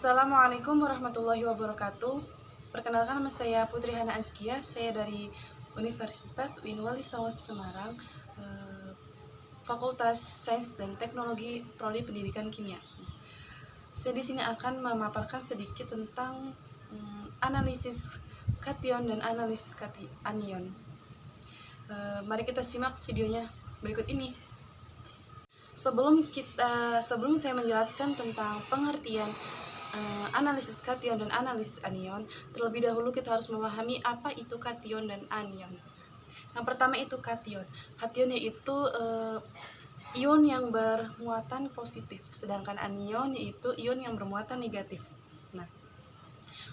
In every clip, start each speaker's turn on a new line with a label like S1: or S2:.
S1: Assalamualaikum warahmatullahi wabarakatuh. Perkenalkan, nama saya Putri Hana Azkia. Saya dari Universitas UIN Wali Songo Semarang, Fakultas Sains dan Teknologi Prodi Pendidikan Kimia. Saya di sini akan memaparkan sedikit tentang analisis kation dan analisis anion. Mari kita simak videonya berikut ini. Sebelum saya menjelaskan tentang pengertian analisis kation dan analisis anion, terlebih dahulu kita harus memahami apa itu kation dan anion. Yang pertama itu kation. Kation yaitu ion yang bermuatan positif, sedangkan anion yaitu ion yang bermuatan negatif. Nah,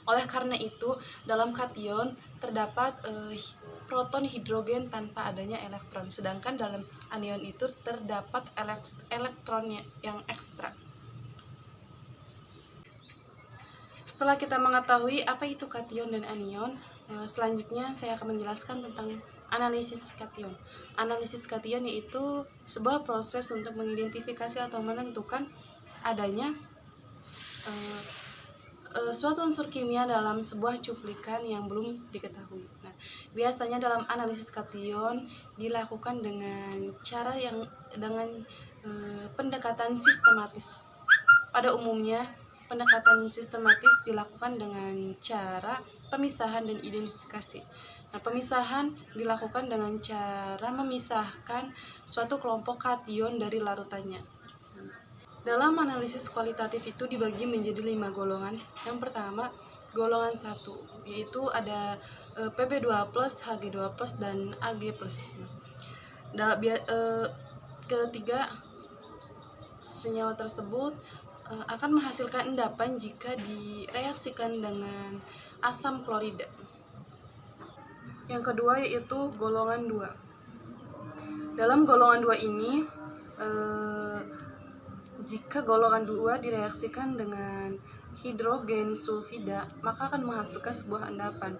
S1: oleh karena itu dalam kation terdapat proton hidrogen tanpa adanya elektron, sedangkan dalam anion itu terdapat elektronnya yang ekstra. Setelah kita mengetahui apa itu kation dan anion, selanjutnya saya akan menjelaskan tentang analisis kation. Analisis kation yaitu sebuah proses untuk mengidentifikasi atau menentukan adanya suatu unsur kimia dalam sebuah cuplikan yang belum diketahui. Nah, biasanya dalam analisis kation dilakukan dengan pendekatan sistematis. Pada umumnya, pendekatan sistematis dilakukan dengan cara pemisahan dan identifikasi. Nah, pemisahan dilakukan dengan cara memisahkan suatu kelompok kation dari larutannya. Dalam analisis kualitatif itu dibagi menjadi 5 golongan. Yang pertama, golongan 1, yaitu ada Pb2+, Hg2+, dan Ag+. Ketiga, senyawa tersebut akan menghasilkan endapan jika direaksikan dengan asam klorida. Yang kedua yaitu golongan 2. Dalam golongan 2 ini, jika golongan 2 direaksikan dengan hidrogen sulfida, maka akan menghasilkan sebuah endapan.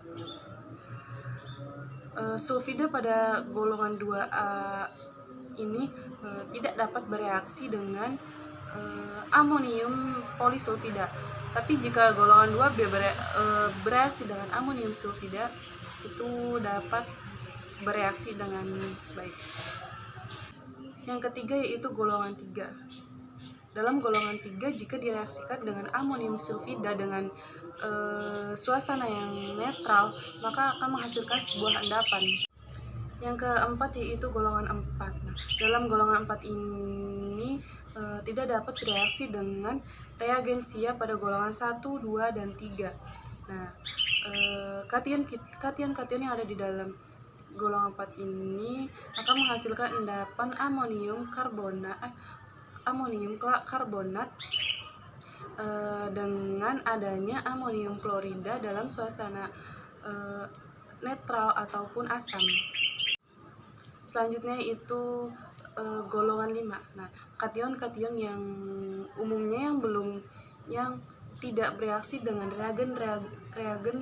S1: Sulfida pada golongan 2A ini tidak dapat bereaksi dengan amonium polisulfida. Tapi jika golongan 2B bereaksi dengan amonium sulfida, itu dapat bereaksi dengan baik. Yang ketiga yaitu golongan 3. Dalam golongan 3, jika direaksikan dengan amonium sulfida dengan suasana yang netral, maka akan menghasilkan sebuah endapan. Yang keempat yaitu golongan 4. Nah, dalam golongan 4 ini tidak dapat bereaksi dengan reagensia pada golongan 1, 2, dan 3. Nah, kation yang ada di dalam golongan 4 ini akan menghasilkan endapan amonium karbonat dengan adanya amonium klorida dalam suasana netral ataupun asam. Selanjutnya itu golongan 5. Nah, kation yang umumnya yang tidak bereaksi dengan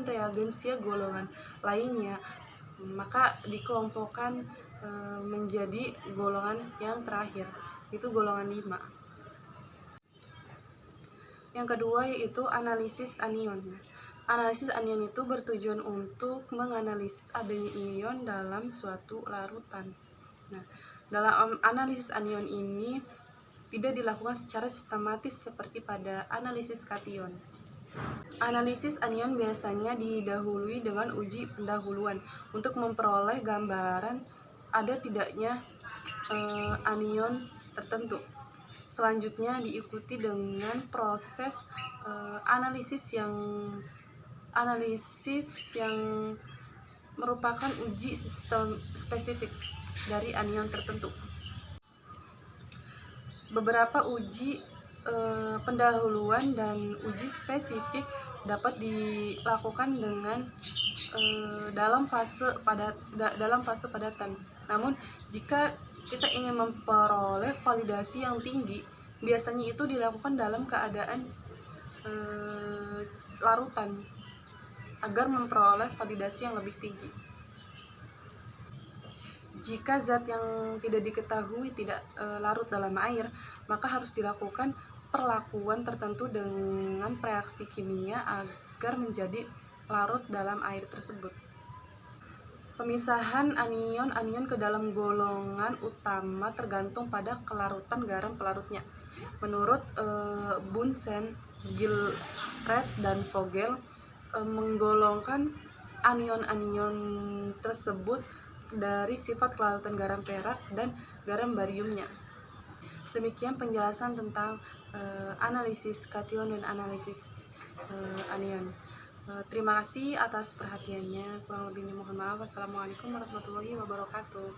S1: reagensia golongan lainnya, maka dikelompokkan menjadi golongan yang terakhir, itu golongan 5. Yang kedua yaitu analisis anion. Analisis anion itu bertujuan untuk menganalisis adanya ion dalam suatu larutan. Nah, dalam analisis anion ini tidak dilakukan secara sistematis seperti pada analisis kation. Analisis anion biasanya didahului dengan uji pendahuluan untuk memperoleh gambaran ada tidaknya anion tertentu. Selanjutnya diikuti dengan proses analisis yang merupakan uji sistem spesifik dari anion tertentu. Beberapa uji pendahuluan dan uji spesifik dapat dilakukan dalam fase padatan. Namun, jika kita ingin memperoleh validasi yang tinggi, biasanya itu dilakukan dalam keadaan larutan agar memperoleh validasi yang lebih tinggi. Jika zat yang tidak diketahui tidak larut dalam air, maka harus dilakukan perlakuan tertentu dengan reaksi kimia agar menjadi larut dalam air tersebut. Pemisahan anion-anion ke dalam golongan utama tergantung pada kelarutan garam pelarutnya. Menurut Bunsen, Gilred, dan Vogel, menggolongkan anion-anion tersebut dari sifat kelarutan garam perak dan garam bariumnya. Demikian penjelasan tentang analisis kation dan analisis anion. Terima kasih atas perhatiannya. Kurang lebihnya mohon maaf. Wassalamualaikum warahmatullahi wabarakatuh.